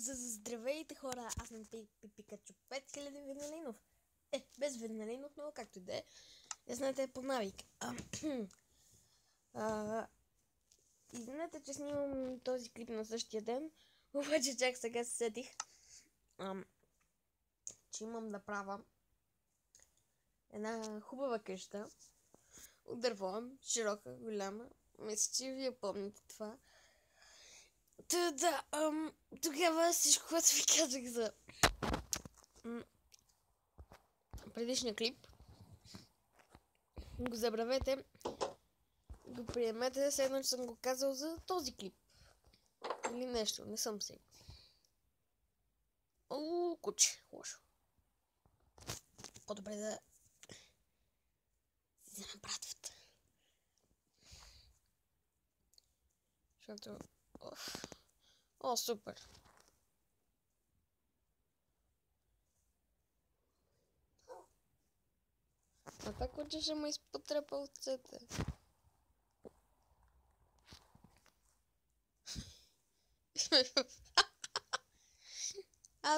Здравейте, хора! Аз съм Пикачу 5000 Венелинов. Без Венелинов, но както и да е. Не знаете, по навик. Извинете, че снимам този клип на същия ден, обаче чак сега се сетих, че имам да правя една хубава къща от дърво, широка, голяма. Мисля, че вие помните това. Тогава всичко, което ви казах за предишния клип, го забравете, го приемете, след едно, че съм го казал за този клип. Или нещо, не съм сигурен. Куче, лошо. По-добре да си вземем братвата. Защото... супер. А така куче ще ме изпотрепа овцете.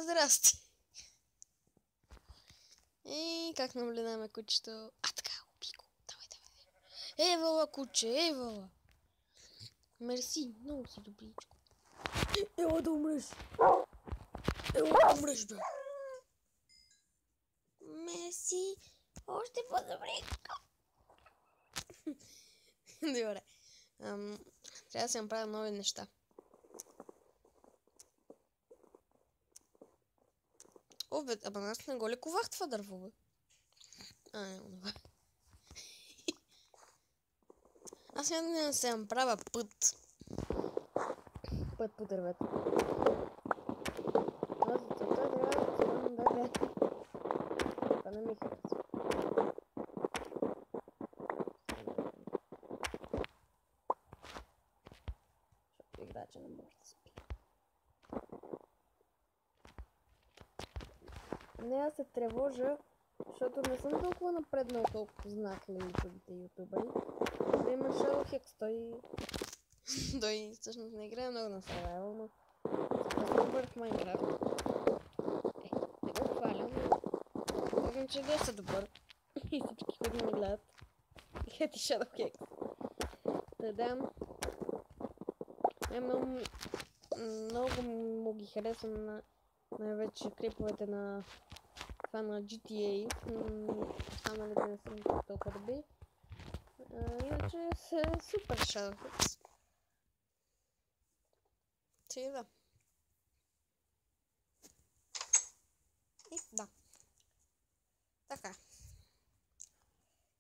Здрасти. И как наблюдаваме кучето? Така, убий го. Давай. Евала, куче, евала. Мерси, много си добричко. Ела да умреш. Бе. Мерси, още по-добричко. Добре. Трябва да се направя нови неща. Аз не го ли ковах това дърво, бе? Не. Аз няма да се направя път. Път по дървето. Но за целта трябва да вземам това не ми харесва. Защото играча не може да спи. Не, аз се тревожа, защото не съм толкова напреднал толкова познатели ютубите и ютубъри. Например, Shadowhex, той всъщност не играе много на survival, но аз съм добър в Майнкрафт. Не го хваля, но казвам, че е доста добър. И всички ходи ми гледат. Хети Shadowhex. Много му ги харесвам най-вече клиповете на това на GTA. Останалите не съм толкова добри. Иначе са супер Shadowhex. Да. Да. Така.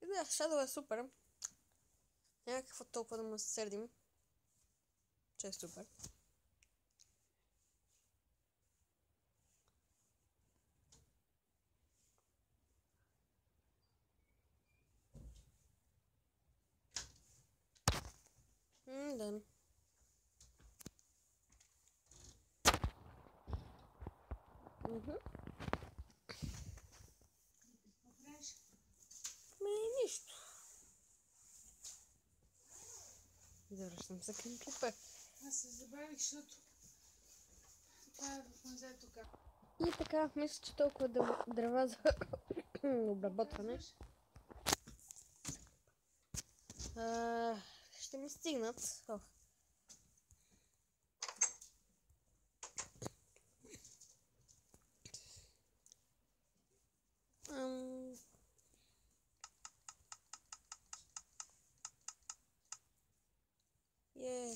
Shadow е супер. Няма какво толкова да му се сърдим, че е супер. Да. Нищо. Завръщам се към клипа. Аз се забавих, защото това е в музея тук. И така, мисля, че толкова дърва за обработване. Ще ми стигнат.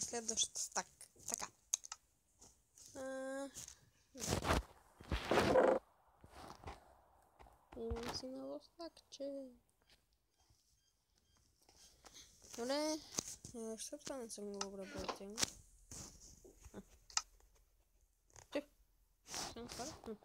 Следващата стак. Така. Имам си ново стакче. Добре. Що това не съм го обработил? Съм хора.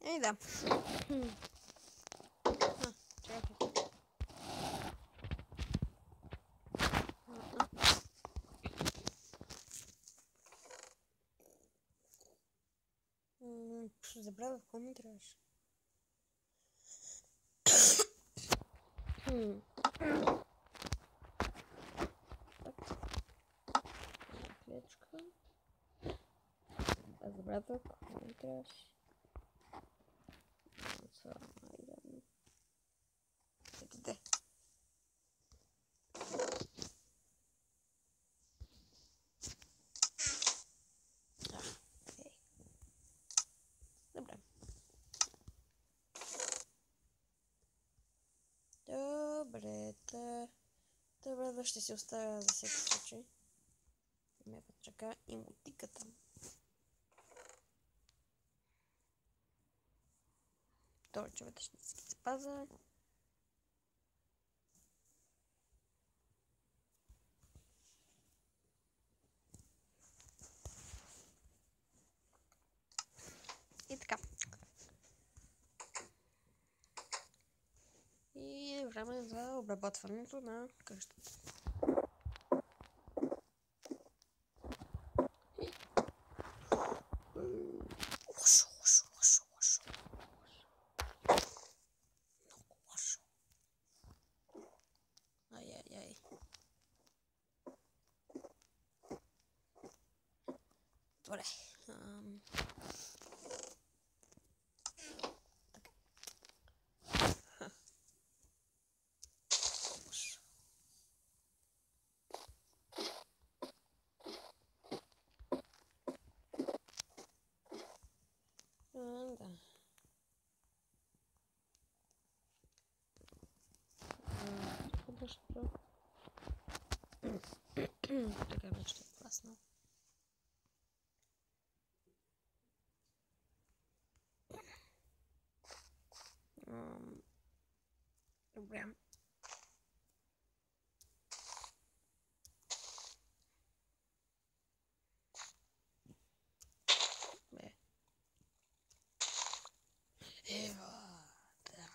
Еми да. Чакай. Забравя какво ми трябваше. Клечка. Забравя какво ми трябваше. Къде? Добре. Добре, ще си оставя за всеки случай. Ме чака и мотиката. Той човек ще си запаза. И така. И е време за обработването на къщата. Много лошо. Ай. Добре. Да. Така вече е класно. Добре. Ева, да.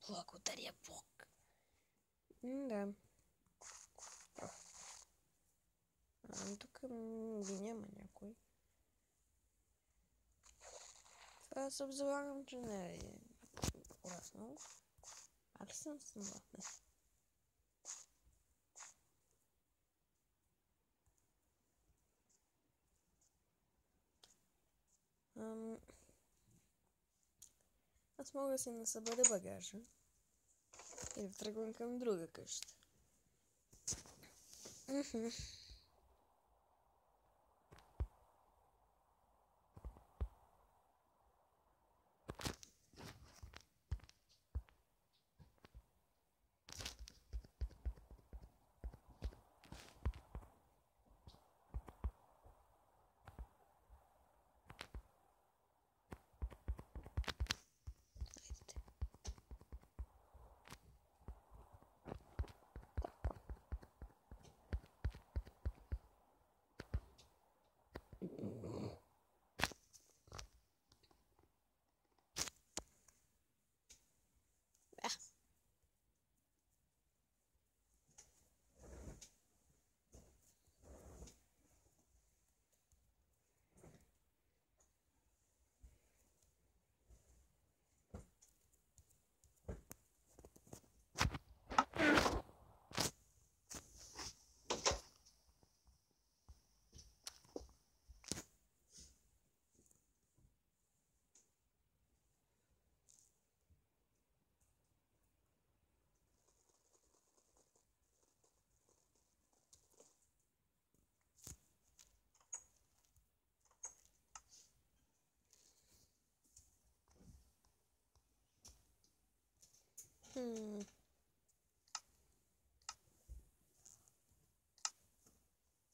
Благодаря Бог. Да. Тук ги няма някой. Това се обзалагам, че не е ужасно. Аз съм съгласна. Аз мога да си насъбера багажа и да тръгвам към друга къща.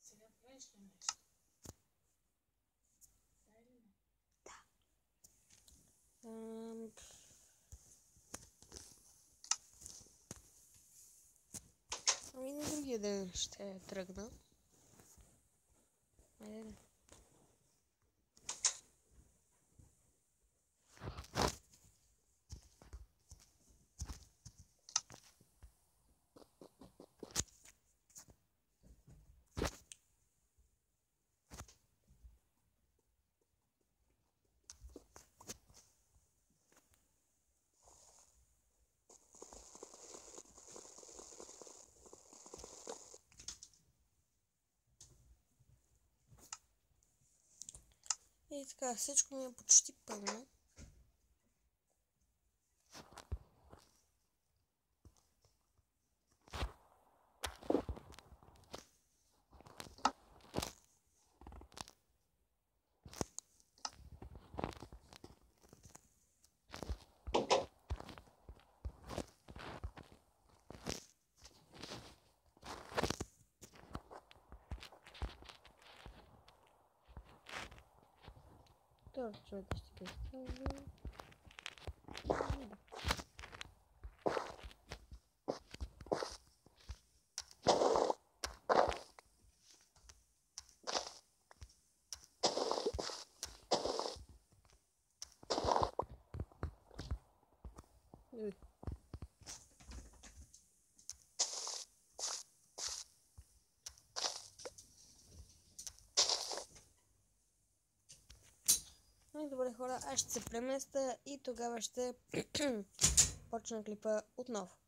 Сега правиш ли нещо? Да. Ами на другия ден ще тръгна. Айде. И така, всичко ми е почти пълно. Второ човек ще го изправя. Добре хора, аз ще се преместя и тогава ще почна клипа отново.